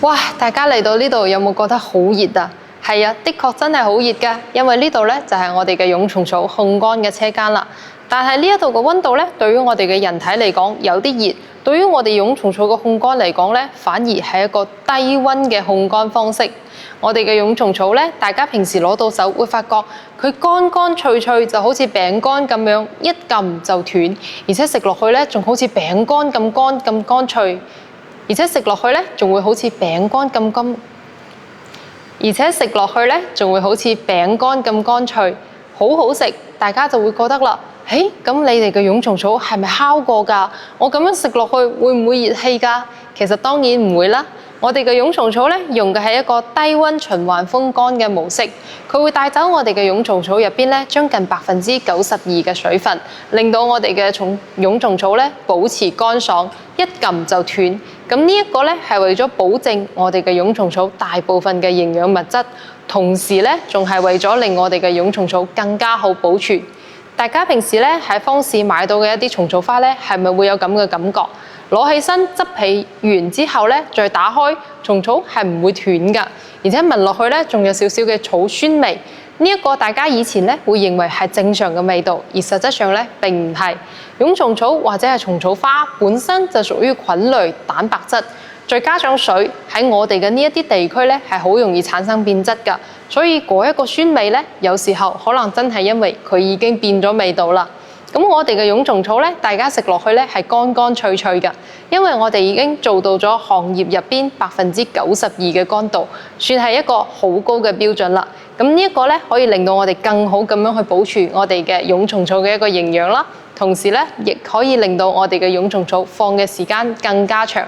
哇！大家嚟到呢度有冇覺得好熱啊？係啊，的確真係好熱㗎，因為呢度咧就係我哋嘅蛹蟲草烘乾嘅車間啦。但係呢一度嘅溫度咧，對於我哋嘅人體嚟講有啲熱，對於我哋蛹蟲草嘅烘乾嚟講咧，反而係一個低溫嘅烘乾方式。我哋嘅蛹蟲草咧，大家平時攞到手會發覺佢乾乾脆脆，就好似餅乾咁樣，一撳就斷，而且食落去咧仲好似餅乾咁乾脆。而且食落去咧，仲會好似餅乾咁乾。而且食落去咧，仲會好似餅乾咁乾脆，好好食。大家就會覺得啦，咁你哋嘅蛹蟲草係咪烤過㗎？我咁樣食落去會唔會熱氣㗎？其實當然唔會啦。我哋嘅蛹蟲草咧，用嘅係一個低溫循環風乾嘅模式，佢會帶走我哋嘅蛹蟲草入邊咧，將近92%嘅水分，令到我哋嘅蛹蟲草咧保持乾爽，一撳就斷。咁呢一個咧係為咗保證我哋嘅蛹蟲草大部分嘅營養物質，同時咧仲係為咗令我哋嘅蛹蟲草更加好保存。大家平時咧喺方市買到嘅一啲蟲草花咧，係咪會有咁嘅感覺？攞起身執起完之後咧，再打開蟲草係唔會斷㗎，而且聞落去咧仲有少少嘅草酸味。呢一個大家以前咧會認為係正常嘅味道，而實質上咧並唔係。蛹蟲草或者係蟲草花本身就屬於菌類蛋白質，再加上水喺我哋嘅呢一啲地區咧係好容易產生變質㗎，所以嗰一個酸味咧有時候可能真係因為佢已經變咗味道啦。咁我哋嘅蛹蟲草咧，大家食落去咧係乾乾脆脆㗎，因為我哋已經做到咗行業入邊92%嘅乾度，算係一個好高嘅標準啦。咁呢一個咧可以令到我哋更好咁樣去保存我哋嘅蛹蟲草嘅一個營養啦，同時咧亦可以令到我哋嘅蛹蟲草放嘅時間更加長。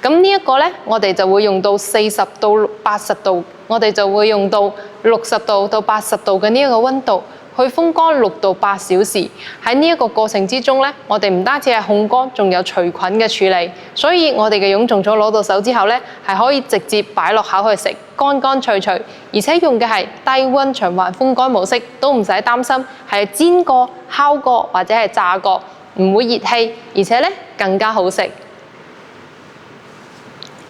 咁呢一個咧，我哋就會用到40到80度，我哋就會用到60度到80度嘅呢一個溫度。去風乾6到8小時，喺呢一個過程之中咧，我哋唔單止係烘乾，仲有除菌嘅處理，所以我哋嘅蛹蟲草攞到手之後咧，係可以直接擺落口去食，乾乾脆脆，而且用嘅係低溫循環風乾模式，都唔使擔心係煎過、烤過或者係炸過，唔會熱氣，而且咧更加好食。